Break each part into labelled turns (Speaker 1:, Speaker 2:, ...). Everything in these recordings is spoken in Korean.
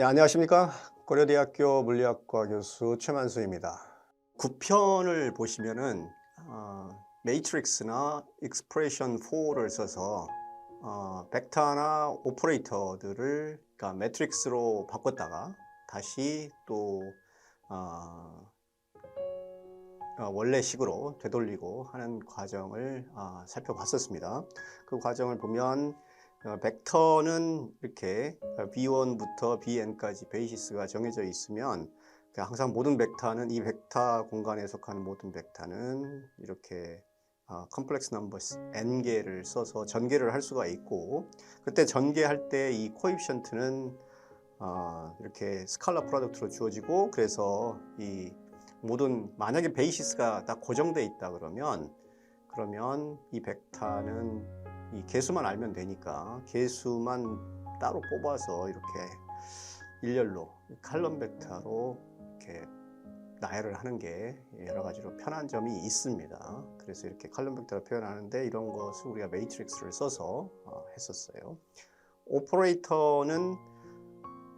Speaker 1: 예, 안녕하십니까. 고려대학교 물리학과 교수 최만수입니다. 9편을 보시면은 매트릭스나 익스프레션 4를 써서 벡터나 오퍼레이터들을 그러니까 매트릭스로 바꿨다가 다시 또 원래식으로 되돌리고 하는 과정을 살펴봤었습니다. 그 과정을 보면 벡터는 이렇게 B1부터 Bn까지 베이시스가 정해져 있으면 항상 모든 벡터는 이 벡터 공간에 속하는 모든 벡터는 이렇게 컴플렉스 넘버스 n개를 써서 전개를 할 수가 있고, 그때 전개할 때 이 코에피션트는 이렇게 스칼라 프로덕트로 주어지고, 그래서 이 모든 만약에 베이시스가 딱 고정돼 있다 그러면 이 벡터는 이 개수만 알면 되니까 개수만 따로 뽑아서 이렇게 일렬로 칼럼 벡터로 이렇게 나열을 하는 게 여러 가지로 편한 점이 있습니다. 그래서 이렇게 칼럼 벡터로 표현하는데 이런 것을 우리가 매트릭스를 써서 했었어요. 오퍼레이터는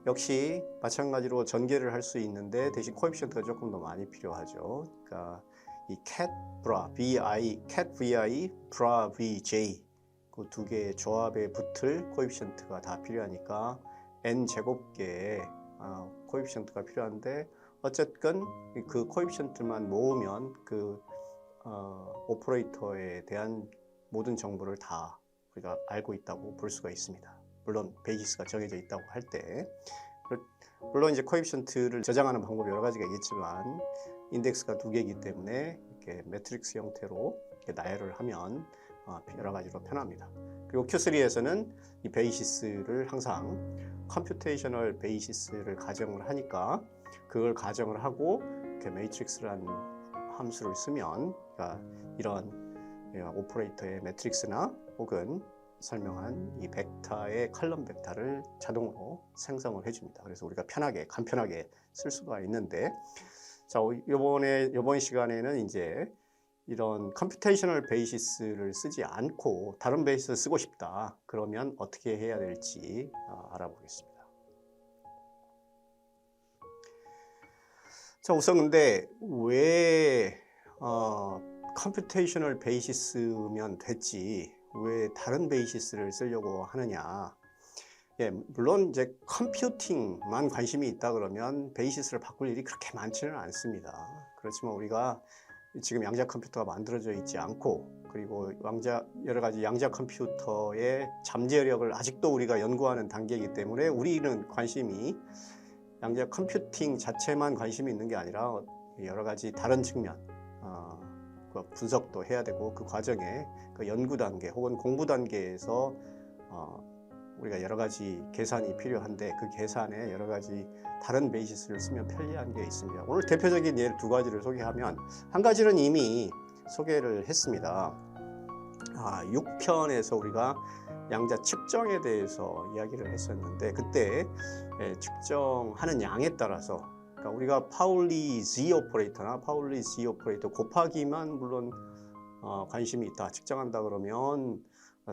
Speaker 1: 역시 마찬가지로 전개를 할 수 있는데 대신 코에피션트가 조금 더 많이 필요하죠. 그러니까 이 cat bra vi, cat vi, bra vj 그 두 개의 조합에 붙을 코에피션트가 다 필요하니까 n 제곱개의 코에피션트가 필요한데, 어쨌든 그 코에피션트만 모으면 그 오퍼레이터에 대한 모든 정보를 다 우리가 알고 있다고 볼 수가 있습니다. 물론 베이시스가 정해져 있다고 할 때, 물론 이제 코에피션트를 저장하는 방법이 여러 가지가 있겠지만 인덱스가 두 개이기 때문에 이렇게 매트릭스 형태로 이렇게 나열을 하면 여러 가지로 편합니다. 그리고 Q3에서는 이 베이시스를 항상 컴퓨테이셔널 베이시스를 가정을 하니까 그걸 가정을 하고 이렇게 매트릭스라는 함수를 쓰면, 그러니까 이런 오퍼레이터의 매트릭스나 혹은 설명한 이 벡터의 컬럼 벡터를 자동으로 생성을 해줍니다. 그래서 우리가 편하게 간편하게 쓸 수가 있는데, 자, 이번 시간에는 이제 이런 컴퓨테이셔널 베이시스를 쓰지 않고 다른 베이시스를 쓰고 싶다 그러면 어떻게 해야 될지 알아보겠습니다. 자, 우선 근데 왜 컴퓨테이셔널 베이시스면 됐지 왜 다른 베이시스를 쓰려고 하느냐. 예, 물론 이제 컴퓨팅만 관심이 있다 그러면 베이시스를 바꿀 일이 그렇게 많지는 않습니다. 그렇지만 우리가 지금 양자 컴퓨터가 만들어져 있지 않고, 그리고 여러 가지 양자 컴퓨터의 잠재력을 아직도 우리가 연구하는 단계이기 때문에 우리는 관심이 양자 컴퓨팅 자체만 관심이 있는 게 아니라 여러 가지 다른 측면, 그 분석도 해야 되고 그 과정에 그 연구 단계 혹은 공부 단계에서 우리가 여러 가지 계산이 필요한데 그 계산에 여러 가지 다른 베이시스를 쓰면 편리한 게 있습니다. 오늘 대표적인 예를 두 가지를 소개하면, 한 가지는 이미 소개를 했습니다. 6편에서 우리가 양자 측정에 대해서 이야기를 했었는데, 그때 측정하는 양에 따라서, 그러니까 우리가 파울리 Z 오퍼레이터나 파울리 Z 오퍼레이터 곱하기만 물론 관심이 있다, 측정한다 그러면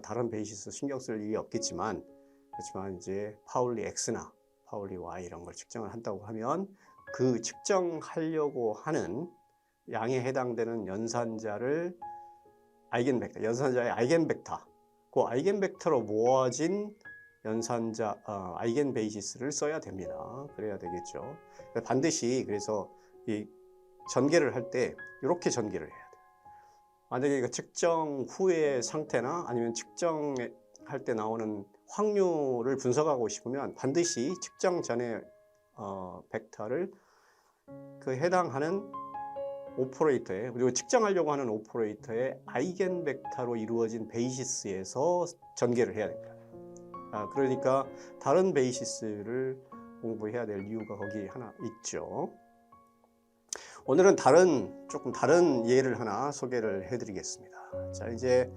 Speaker 1: 다른 베이시스 신경 쓸 일이 없겠지만, 그렇지만 이제 파울리 X나 파울리 Y 이런 걸 측정을 한다고 하면 그 측정하려고 하는 양에 해당되는 연산자를 아이겐벡터, 연산자의 아이겐벡터, 그 아이겐벡터로 모아진 연산자 아이겐 베이시스를 써야 됩니다. 그래야 되겠죠. 반드시 그래서 이 전개를 할 때 이렇게 전개를 해야 돼요. 만약에 그 측정 후의 상태나 아니면 측정할 때 나오는 확률을 분석하고 싶으면 반드시 측정 전에 벡터를 그 해당하는 오퍼레이터에, 그리고 측정하려고 하는 오퍼레이터의 아이겐 벡터로 이루어진 베이시스에서 전개를 해야 됩니다. 그러니까 다른 베이시스를 공부해야 될 이유가 거기 하나 있죠. 오늘은 조금 다른 예를 하나 소개를 해드리겠습니다. 자, 이제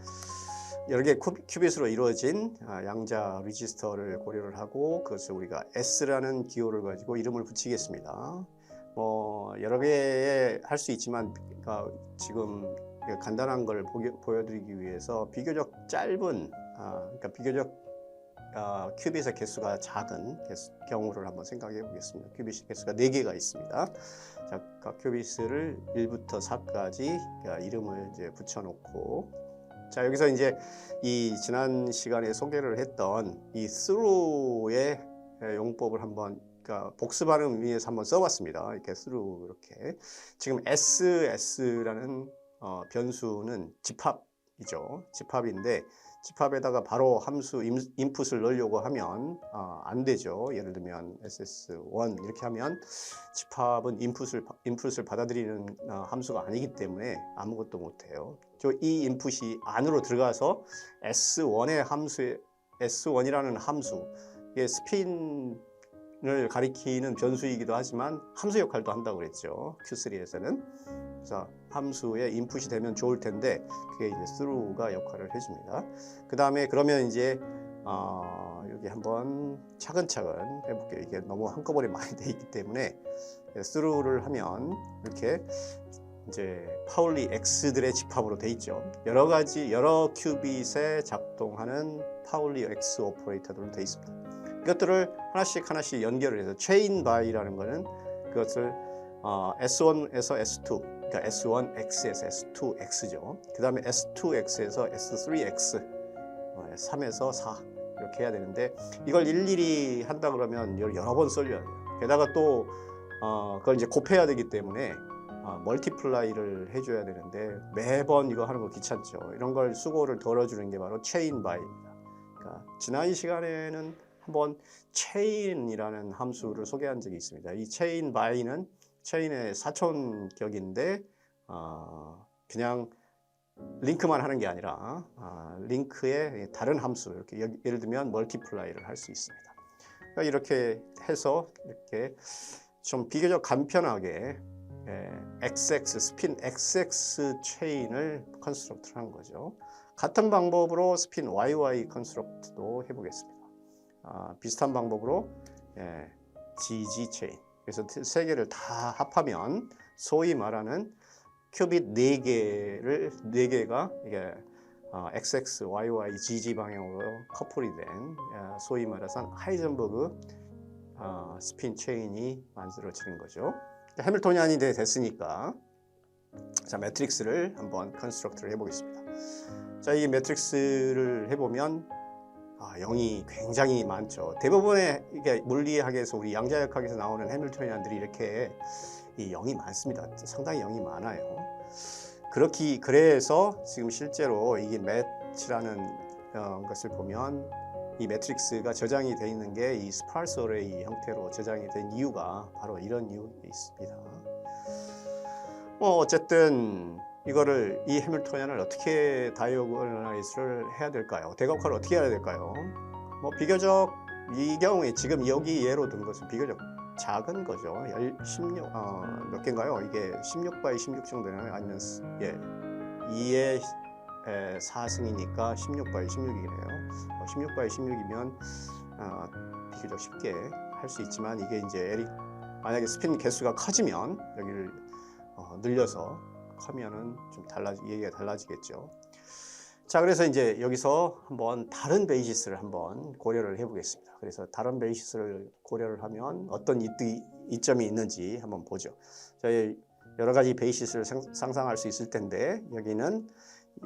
Speaker 1: 여러 개의 큐빗으로 이루어진 양자 레지스터를 고려를 하고 그것을 우리가 S라는 기호를 가지고 이름을 붙이겠습니다. 여러 개 할 수 있지만 지금 간단한 걸 보여드리기 위해서 비교적 짧은, 그러니까 비교적 큐빗의 개수가 작은 경우를 한번 생각해 보겠습니다. 큐빗의 개수가 4개가 있습니다. 자, 큐빗을 1부터 4까지 이름을 이제 붙여놓고, 자, 여기서 이제 이 지난 시간에 소개를 했던 이 through의 용법을 한번 복습하는 의미에서 한번 써봤습니다. 이렇게 through, 이렇게. 지금 SS라는 변수는 집합이죠. 집합인데, 집합에다가 바로 함수 인풋을 넣으려고 하면 안 되죠. 예를 들면 ss1 이렇게 하면 집합은 인풋을 받아들이는 함수가 아니기 때문에 아무것도 못해요. 이 인풋이 안으로 들어가서 s1의 함수에 s1이라는 함수의 스핀을 가리키는 변수이기도 하지만 함수 역할도 한다고 그랬죠. Q3에서는. 그래서 함수의 인풋이 되면 좋을 텐데 그게 이제 through가 역할을 해줍니다. 그 다음에 그러면 이제 여기 한번 차근차근 해볼게요. 이게 너무 한꺼번에 많이 돼 있기 때문에 through를 하면 이렇게 이제 파울리 X들의 집합으로 돼 있죠. 여러 큐빗에 작동하는 파울리 X 오퍼레이터들로 돼 있습니다. 이것들을 하나씩 연결을 해서 체인 바이라는 거는 그것을 S1에서 S2, 그러니까 S1X에서 S2X죠. 그 다음에 S2X에서 S3X, 3에서 4 이렇게 해야 되는데 이걸 일일이 한다 그러면 여러 번 썰려야 돼요. 게다가 또 그걸 이제 곱해야 되기 때문에 멀티플라이를 해줘야 되는데 매번 이거 하는 거 귀찮죠. 이런 걸 수고를 덜어주는 게 바로 체인 바이입니다. 그러니까 지난 시간에는 한번 체인이라는 함수를 소개한 적이 있습니다. 이 체인 바이는 체인의 사촌격인데 그냥 링크만 하는 게 아니라 링크의 다른 함수, 이렇게 예를 들면 멀티플라이를 할 수 있습니다. 그러니까 이렇게 해서 이렇게 좀 비교적 간편하게 XX, 스핀 XX 체인을 컨스트럭트를 한 거죠. 같은 방법으로 스핀 YY 컨스트럭트도 해보겠습니다. 비슷한 방법으로 GG 체인. 그래서 세 개를 다 합하면 소위 말하는 큐빗 4개가 이게 XX, YY, GG 방향으로 커플이 된 소위 말해서 하이젠버그 스핀 체인이 만들어지는 거죠. 해밀토니안이 됐으니까 자, 매트릭스를 한번 컨스트럭트를 해보겠습니다. 자, 이 매트릭스를 해보면 0이 굉장히 많죠. 대부분의 이게 물리학에서 우리 양자역학에서 나오는 해밀토니안들이 이렇게 이 0이 많습니다. 상당히 0이 많아요. 그래서 지금 실제로 이게 매치라는 것을 보면 이 매트릭스가 저장이 되어 있는 게 이 스파르스 어레이 형태로 저장이 된 이유가 바로 이런 이유가 있습니다. 어쨌든 이거를 이 해밀토니안을 어떻게 다이어고널라이즈를 해야 될까요? 대각화를 어떻게 해야 될까요? 비교적 이 경우에 지금 여기 예로 든 것은 비교적 작은 거죠. 16 몇 개인가요? 이게 16 16 정도나요? 아니면 2의 4승이니까 16 16이네요. 16 16이면 비교적 쉽게 할 수 있지만 이게 이제 만약에 스핀 개수가 커지면 여기를 늘려서 하면은 좀 얘기가 달라지겠죠. 자, 그래서 이제 여기서 한번 다른 베이시스를 한번 고려를 해보겠습니다. 그래서 다른 베이시스를 고려를 하면 어떤 이점이 있는지 한번 보죠. 저희 여러 가지 베이시스를 상상할 수 있을 텐데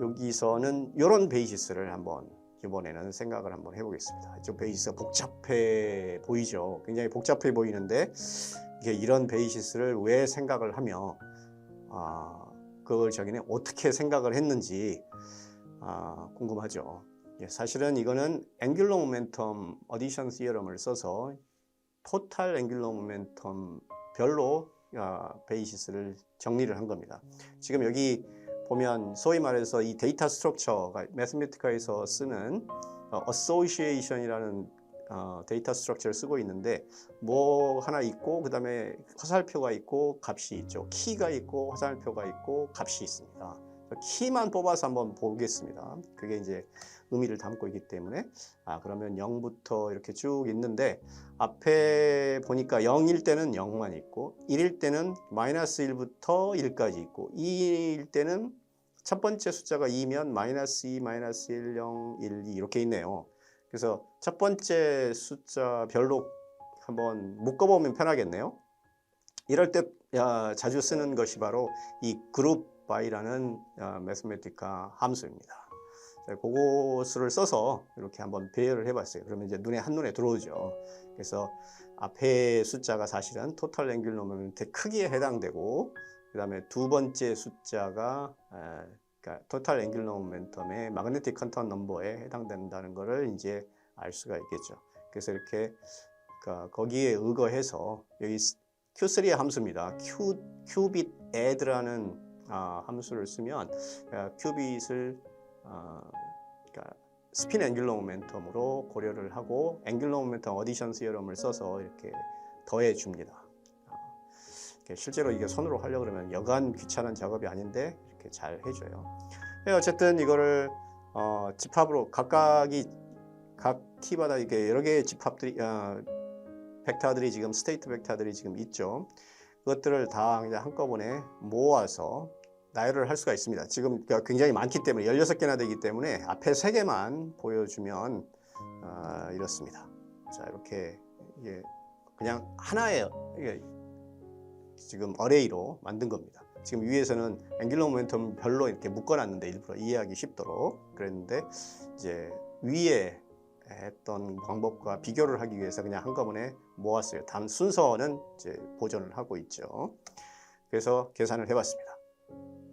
Speaker 1: 여기서는 이런 베이시스를 한번 이번에는 생각을 한번 해보겠습니다. 좀 베이시스가 복잡해 보이죠. 굉장히 복잡해 보이는데 이런 베이시스를 왜 생각을 하며 그걸 자기네 어떻게 생각을 했는지 궁금하죠. 사실은 이거는 앵귤러 모멘텀 어디션 시어럼을 써서 토탈 앵귤러 모멘텀 별로 베이시스를 정리를 한 겁니다. 지금 여기 보면 소위 말해서 이 데이터 스트럭처가 매스매티카에서 쓰는 어소시에이션이라는 데이터 스트럭처를 쓰고 있는데 뭐 하나 있고 그 다음에 화살표가 있고 값이 있죠. 키가 있고 화살표가 있고 값이 있습니다. 키만 뽑아서 한번 보겠습니다. 그게 이제 의미를 담고 있기 때문에 그러면 0부터 이렇게 쭉 있는데 앞에 보니까 0일 때는 0만 있고 1일 때는 마이너스 1부터 1까지 있고 2일 때는 첫 번째 숫자가 2면 마이너스 2, 마이너스 1, 0, 1, 2 이렇게 있네요. 그래서 첫 번째 숫자별로 한번 묶어보면 편하겠네요. 이럴 때 자주 쓰는 것이 바로 이 group by라는 매스매티카 함수입니다. 그것을 써서 이렇게 한번 배열을 해봤어요. 그러면 이제 한눈에 들어오죠. 그래서 앞에 숫자가 사실은 토탈 앵귤러 모멘텀의 크기에 해당되고, 그 다음에 두 번째 숫자가 그러니까 토탈 앵귤러 모멘텀의 마그네틱 컨타운 넘버에 해당된다는 것을 이제 알 수가 있겠죠. 그래서 이렇게 거기에 의거해서 여기 Q3의 함수입니다. 큐빗 add라는 함수를 쓰면 큐빗을 그러니까 스핀 앵귤러 모멘텀으로 고려를 하고 앵귤러 모멘텀 어디션 시어럼을 써서 이렇게 더해 줍니다. 실제로 이게 손으로 하려고 그러면 여간 귀찮은 작업이 아닌데 이렇게 잘 해줘요. 어쨌든 이거를 집합으로 각 키마다 이렇게 여러 개의 집합들이 벡터들이 지금 스테이트 벡터들이 지금 있죠. 그것들을 다 그냥 한꺼번에 모아서 나열을 할 수가 있습니다. 지금 굉장히 많기 때문에 16개나 되기 때문에 앞에 3개만 보여주면 이렇습니다. 자, 이렇게 이게 그냥 하나의 지금 어레이로 만든 겁니다. 지금 위에서는 앵귤러 모멘텀 별로 이렇게 묶어놨는데 일부러 이해하기 쉽도록 그랬는데 이제 위에 했던 방법과 비교를 하기 위해서 그냥 한꺼번에 모았어요. 다음 순서는 이제 보존을 하고 있죠. 그래서 계산을 해봤습니다.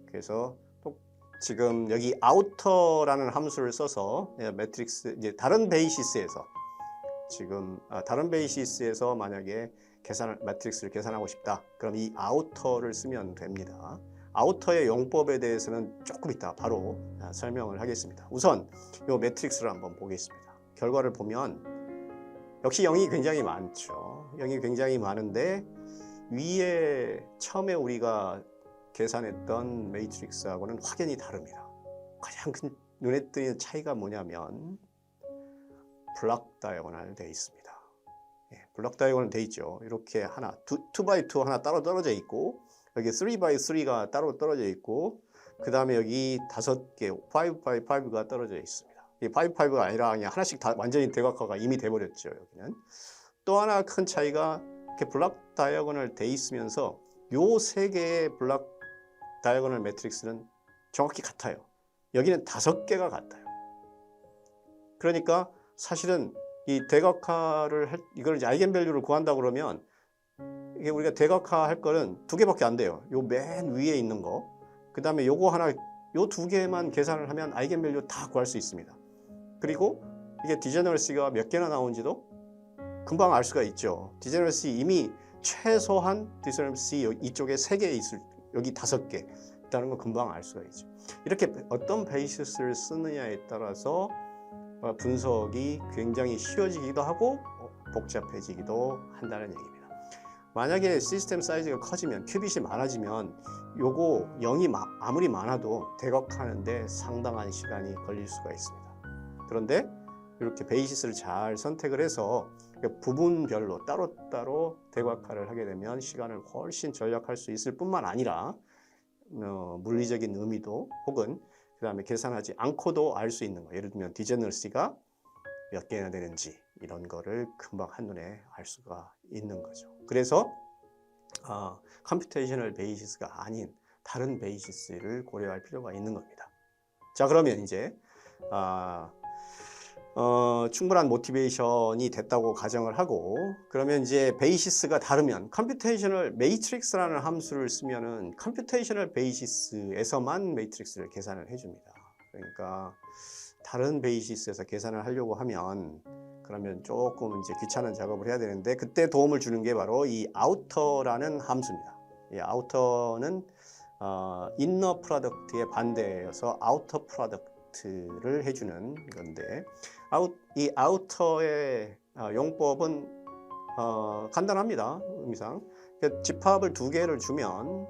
Speaker 1: 그래서 또 지금 여기 아우터라는 함수를 써서 매트릭스 이제 다른 베이시스에서 지금 다른 베이시스에서 만약에 매트릭스를 계산하고 싶다. 그럼 이 아우터를 쓰면 됩니다. 아우터의 용법에 대해서는 조금 이따 바로 설명을 하겠습니다. 우선 이 매트릭스를 한번 보겠습니다. 결과를 보면 역시 0이 굉장히 많죠. 0이 굉장히 많은데 위에 처음에 우리가 계산했던 매트릭스하고는 확연히 다릅니다. 가장 큰 눈에 띄는 차이가 뭐냐면 블록 다이아고널 되어 있습니다. 블록 다이아고널 되어 있죠. 이렇게 하나 2x2 하나 따로 떨어져 있고 여기 3x3가 따로 떨어져 있고 그 다음에 여기 5개 5x5가 떨어져 있습니다. 이 5x5가 아니라 그냥 하나씩 다 완전히 대각화가 이미 돼버렸죠. 여기는 또 하나 큰 차이가 이렇게 블록 다이아고널 돼 있으면서 요 3개의 블록 다이아고널 매트릭스는 정확히 같아요. 여기는 5개가 같아요. 그러니까 사실은 이 대각화를 이걸 이제 아이겐밸류를 구한다 그러면 이게 우리가 대각화 할 거는 2개밖에 안 돼요. 요 맨 위에 있는 거. 그다음에 요거 하나 요 2개만 계산을 하면 아이겐밸류 다 구할 수 있습니다. 그리고 이게 디제너러시가 몇 개나 나온지도 금방 알 수가 있죠. 디제너러시 이미 최소한 디제너러시 이쪽에 3개 있을 여기 5개 있다는 거 금방 알 수가 있죠. 이렇게 어떤 베이시스를 쓰느냐에 따라서 분석이 굉장히 쉬워지기도 하고 복잡해지기도 한다는 얘기입니다. 만약에 시스템 사이즈가 커지면 큐빗이 많아지면 요거 0이 아무리 많아도 대각하는데 상당한 시간이 걸릴 수가 있습니다. 그런데 이렇게 베이시스를 잘 선택을 해서 부분별로 따로따로 대각화를 하게 되면 시간을 훨씬 절약할 수 있을 뿐만 아니라 물리적인 의미도 혹은 그 다음에 계산하지 않고도 알 수 있는 거, 예를 들면 디제너러시가 몇 개나 되는지 이런 거를 금방 한눈에 알 수가 있는 거죠. 그래서 컴퓨테이셔널 베이시스가 아닌 다른 베이시스를 고려할 필요가 있는 겁니다. 자, 그러면 이제 충분한 모티베이션이 됐다고 가정을 하고, 그러면 이제 베이시스가 다르면 컴퓨테이셔널 매트릭스라는 함수를 쓰면은 컴퓨테이셔널 베이시스에서만 매트릭스를 계산을 해줍니다. 그러니까 다른 베이시스에서 계산을 하려고 하면 그러면 조금 이제 귀찮은 작업을 해야 되는데 그때 도움을 주는 게 바로 이 아우터라는 함수입니다. 이 아우터는 인너 프로덕트의 반대여서 아우터 프로덕트를 해주는 건데 이 아우터의 용법은 간단합니다. 의미상 집합을 2개를 주면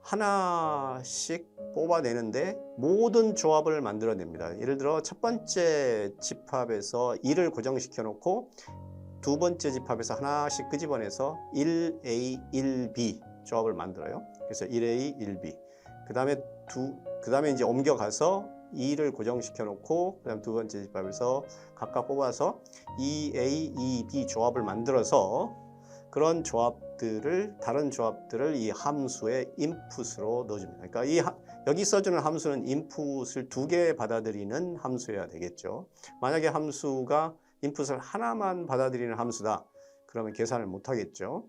Speaker 1: 하나씩 뽑아내는데 모든 조합을 만들어냅니다. 예를 들어 첫 번째 집합에서 1을 고정시켜 놓고 두 번째 집합에서 하나씩 끄집어내서 1A, 1B 조합을 만들어요. 그래서 1A, 1B. 그 다음에 이제 옮겨가서 E를 고정시켜 놓고 그다음 두 번째 집합에서 각각 뽑아서 EA, EB 조합을 만들어서 그런 조합들을 다른 조합들을 이 함수의 인풋으로 넣어줍니다. 그러니까 여기 써주는 함수는 인풋을 2개 받아들이는 함수여야 되겠죠. 만약에 함수가 인풋을 하나만 받아들이는 함수다. 그러면 계산을 못 하겠죠.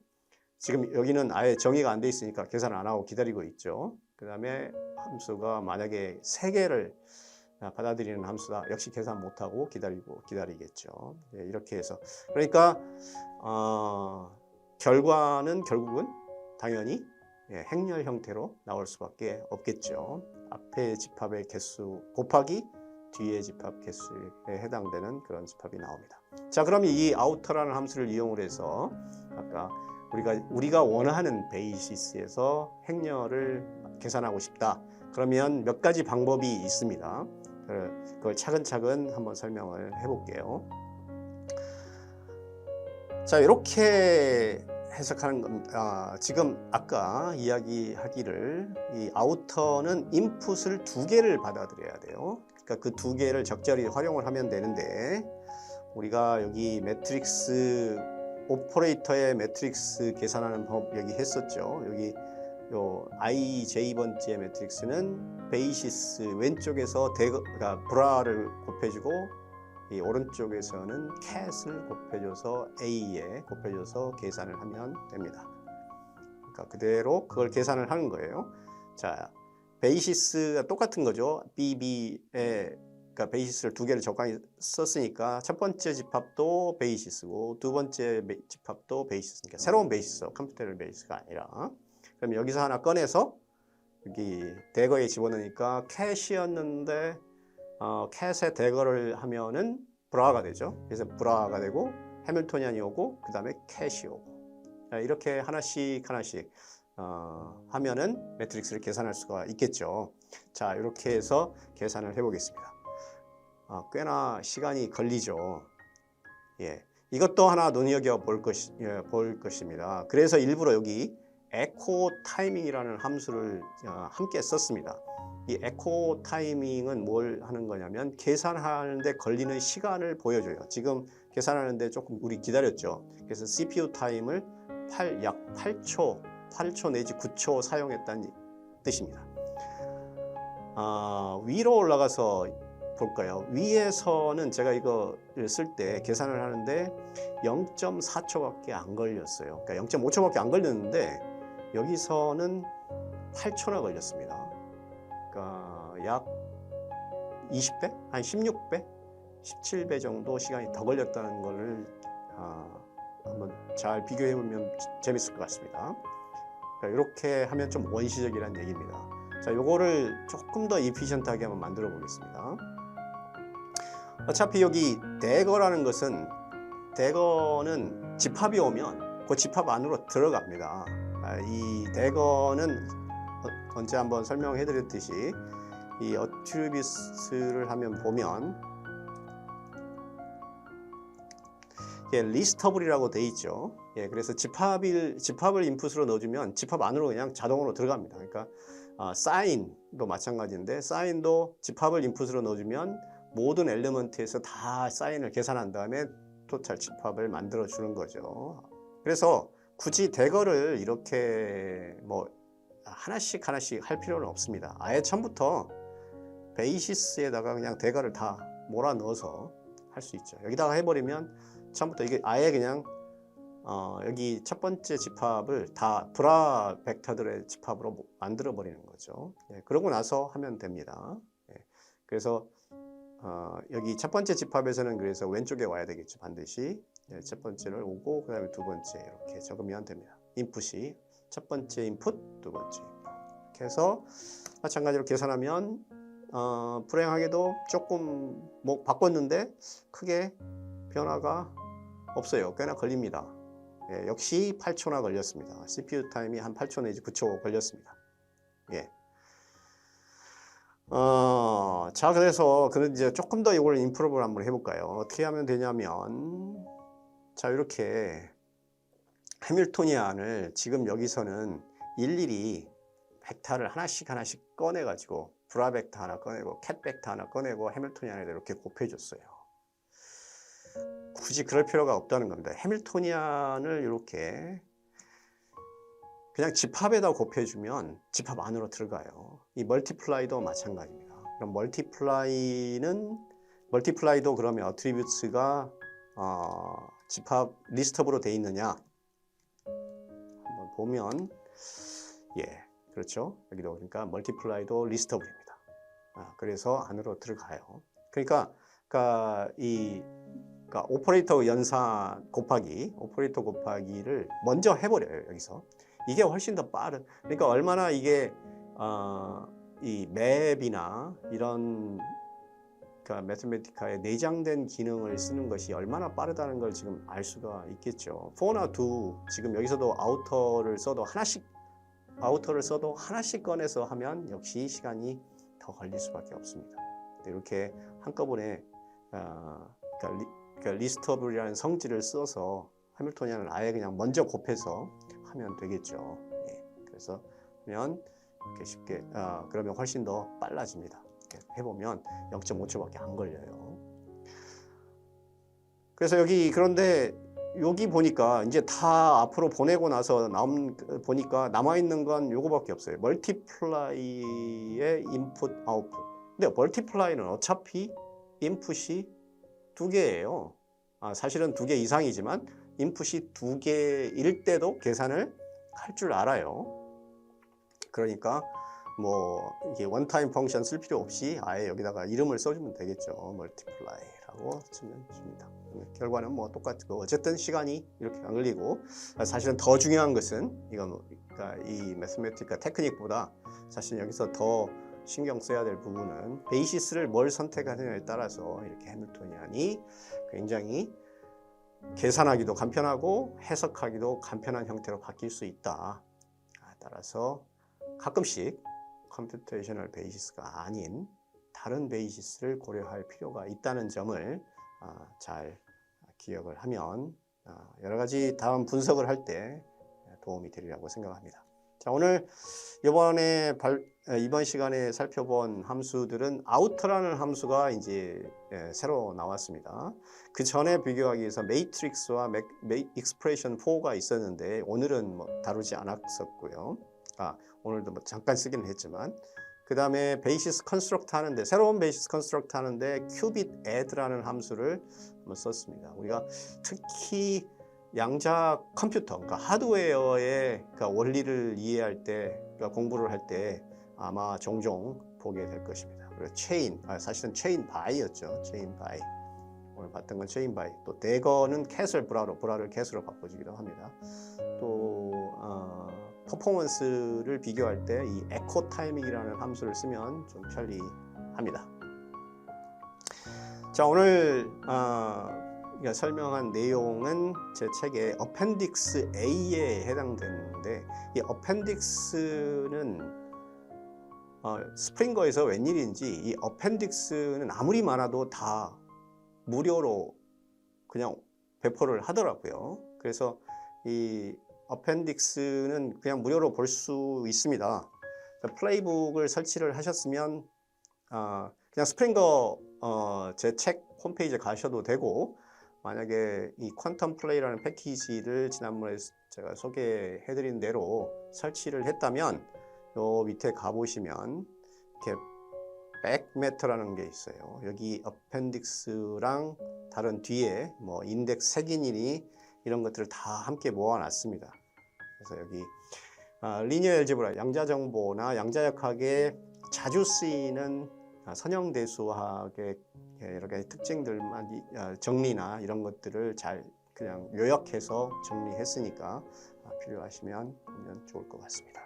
Speaker 1: 지금 여기는 아예 정의가 안 돼 있으니까 계산을 안 하고 기다리고 있죠. 그 다음에 함수가 만약에 3개를 받아들이는 함수다. 역시 계산 못 하고 기다리겠죠. 네, 이렇게 해서 그러니까 결과는 결국은 당연히 행렬 형태로 나올 수밖에 없겠죠. 앞에 집합의 개수 곱하기 뒤에 집합 개수에 해당되는 그런 집합이 나옵니다. 자, 그러면 이 아우터라는 함수를 이용을 해서 아까 우리가 원하는 베이시스에서 행렬을 계산하고 싶다. 그러면 몇 가지 방법이 있습니다. 그걸 차근차근 한번 설명을 해볼게요. 자, 이렇게 해석하는 겁니다. 지금 아까 이야기하기를 이 아우터는 인풋을 2개를 받아들여야 돼요. 그러니까 그 2개를 적절히 활용을 하면 되는데 우리가 여기 매트릭스 오퍼레이터의 매트릭스 계산하는 방법 여기 했었죠. 여기 요 ij번째 매트릭스는 베이시스 왼쪽에서 그러니까 브라를 곱해주고 이 오른쪽에서는 캣을 곱해줘서 A에 곱해줘서 계산을 하면 됩니다. 그러니까 그대로 그걸 계산을 하는 거예요. 자, 베이시스가 똑같은 거죠. BB에 그러니까 베이시스를 2개를 적당히 썼으니까 첫 번째 집합도 베이시스고 두 번째 집합도 베이시스니까 새로운 베이시스, 컴퓨터럴 베이스가 아니라 그럼 여기서 하나 꺼내서 여기 대거에 집어넣으니까 캣이었는데 캣에 대거를 하면은 브라가 되죠. 그래서 브라가 되고 해밀토니안이 오고 그 다음에 캣이 오고 이렇게 하나씩 하면은 매트릭스를 계산할 수가 있겠죠. 자, 이렇게 해서 계산을 해보겠습니다. 꽤나 시간이 걸리죠. 예, 이것도 하나 눈여겨 볼 것입니다. 그래서 일부러 여기 에코 타이밍이라는 함수를 함께 썼습니다. 이 에코 타이밍은 뭘 하는 거냐면 계산하는데 걸리는 시간을 보여줘요. 지금 계산하는데 조금 우리 기다렸죠. 그래서 CPU 타임을 약 8초 내지 9초 사용했다는 뜻입니다. 위로 올라가서 볼까요? 위에서는 제가 이거를 쓸 때 계산을 하는데 0.4초밖에 안 걸렸어요. 그러니까 0.5초밖에 안 걸렸는데 여기서는 8초나 걸렸습니다. 그러니까 약 20배? 한 16배? 17배 정도 시간이 더 걸렸다는 것을 한번 잘 비교해 보면 재밌을 것 같습니다. 그러니까 이렇게 하면 좀 원시적이라는 얘기입니다. 자, 요거를 조금 더 이피션트하게 한번 만들어 보겠습니다. 어차피 여기 대거라는 것은 대거는 집합이 오면 그 집합 안으로 들어갑니다. 이 대거는 언제 한번 설명해 드렸듯이 이 어트리뷰스를 하면 보면 리스터블이라고 돼 있죠. 예, 그래서 집합을 인풋으로 넣어주면 집합 안으로 그냥 자동으로 들어갑니다. 그러니까 사인도 마찬가지인데 사인도 집합을 인풋으로 넣어주면 모든 엘리먼트에서 다 사인을 계산한 다음에 토탈 집합을 만들어 주는 거죠. 그래서 굳이 대거를 이렇게 뭐 하나씩 할 필요는 없습니다. 아예 처음부터 베이시스에다가 그냥 대거를 다 몰아 넣어서 할 수 있죠. 여기다가 해버리면 처음부터 이게 아예 그냥 여기 첫 번째 집합을 다 브라 벡터들의 집합으로 만들어 버리는 거죠. 예, 그러고 나서 하면 됩니다. 예, 그래서 여기 첫 번째 집합에서는 그래서 왼쪽에 와야 되겠죠. 반드시. 예, 첫 번째를 오고 그 다음에 두 번째 이렇게 적으면 됩니다. 인풋이 첫 번째 인풋, 두 번째 인풋. 이렇게 해서 마찬가지로 계산하면 불행하게도 조금 뭐 바꿨는데 크게 변화가 없어요. 꽤나 걸립니다. 예, 역시 8초나 걸렸습니다. CPU 타임이 한 8초 내지 9초 걸렸습니다. 예. 자, 그래서 이제 조금 더 이걸 인프로브를 한번 해볼까요? 어떻게 하면 되냐면, 자, 이렇게 해밀토니안을 지금 여기서는 일일이 벡터를 하나씩 꺼내가지고 브라 벡터 하나 꺼내고 캣 벡터 하나 꺼내고 해밀토니안에다 이렇게 곱해줬어요. 굳이 그럴 필요가 없다는 겁니다. 해밀토니안을 이렇게 그냥 집합에다 곱해주면 집합 안으로 들어가요. 이 멀티플라이도 마찬가지입니다. 그럼 멀티플라이도 그러면 어트리뷰츠가 집합 리스트업으로 돼 있느냐? 한번 보면 그렇죠. 여기도 그러니까 멀티플라이도 리스트업입니다. 그래서 안으로 들어가요. 그러니까 오퍼레이터 연산 오퍼레이터 곱하기를 먼저 해버려요. 여기서 이게 훨씬 더 빠른. 그러니까 얼마나 이게 이 맵이나 이런 매스메티카의 내장된 기능을 쓰는 것이 얼마나 빠르다는 걸 지금 알 수가 있겠죠. 4나 2 지금 여기서도 아우터를 써도 하나씩 꺼내서 하면 역시 시간이 더 걸릴 수밖에 없습니다. 이렇게 한꺼번에 리스트업이라는 성질을 써서 해밀토니안을 아예 그냥 먼저 곱해서 하면 되겠죠. 그래서 그러면 이렇게 쉽게 그러면 훨씬 더 빨라집니다. 이렇게 해보면 0.5초밖에 안 걸려요. 그래서 그런데 여기 보니까 이제 다 앞으로 보내고 나서 보니까 남아있는 건 요거밖에 없어요. 멀티플라이의 인풋, 아웃풋. 근데 멀티플라이는 어차피 인풋이 2개예요. 사실은 2개 이상이지만 인풋이 2개일 때도 계산을 할 줄 알아요. 그러니까 뭐 이게 원타임 펑션 쓸 필요 없이 아예 여기다가 이름을 써주면 되겠죠. 멀티플라이라고 쓰면 됩니다. 결과는 뭐 똑같고 어쨌든 시간이 이렇게 안 걸리고 사실은 더 중요한 것은 이 매스메티카 테크닉보다 사실 여기서 더 신경 써야 될 부분은 베이시스를 뭘 선택하느냐에 따라서 이렇게 해밀토니안이 굉장히 계산하기도 간편하고 해석하기도 간편한 형태로 바뀔 수 있다. 따라서 가끔씩 컴퓨테이셔널 베이시스가 아닌 다른 베이시스를 고려할 필요가 있다는 점을 잘 기억을 하면 여러 가지 다음 분석을 할 때 도움이 되리라고 생각합니다. 자, 오늘 이번 시간에 살펴본 함수들은 아우터라는 함수가 이제 새로 나왔습니다. 그 전에 비교하기 위해서 매트릭스와 익스프레션 4가 있었는데 오늘은 뭐 다루지 않았었고요. 오늘도 뭐 잠깐 쓰기는 했지만 그 다음에 베이시스 컨스트럭트 하는데 새로운 베이시스 컨스트럭트 하는데 큐빗 애드라는 함수를 한번 썼습니다. 우리가 특히 양자 컴퓨터, 그러니까 하드웨어의 원리를 이해할 때, 공부를 할 때 아마 종종 보게 될 것입니다. 그리고 사실은 체인 바이였죠. 체인 바이. 오늘 봤던 건 체인 바이. 또 대거는 캣을 브라를 캣으로 바꿔주기도 합니다. 또 퍼포먼스를 비교할 때 이 에코 타이밍이라는 함수를 쓰면 좀 편리합니다. 자, 오늘 설명한 내용은 제 책의 어펜딕스 A에 해당되는데 이 어펜딕스는 스프링거에서 웬일인지 이 어펜딕스는 아무리 많아도 다 무료로 그냥 배포를 하더라고요. 그래서 이 어펜딕스는 그냥 무료로 볼 수 있습니다. 플레이북을 설치를 하셨으면 그냥 스프링거 제 책 홈페이지에 가셔도 되고 만약에 이 퀀텀 플레이라는 패키지를 지난번에 제가 소개해드린 대로 설치를 했다면 요 밑에 가보시면 이렇게 백매터라는 게 있어요. 여기 어펜딕스랑 다른 뒤에 뭐 인덱스 색인이니 이런 것들을 다 함께 모아놨습니다. 그래서 여기 리니어 엘제브라 양자정보나 양자역학에 자주 쓰이는 선형대수학의 여러 가지 특징들만 정리나 이런 것들을 잘 그냥 요약해서 정리했으니까 필요하시면 보면 좋을 것 같습니다.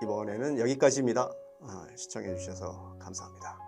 Speaker 1: 이번에는 여기까지입니다. 시청해 주셔서 감사합니다.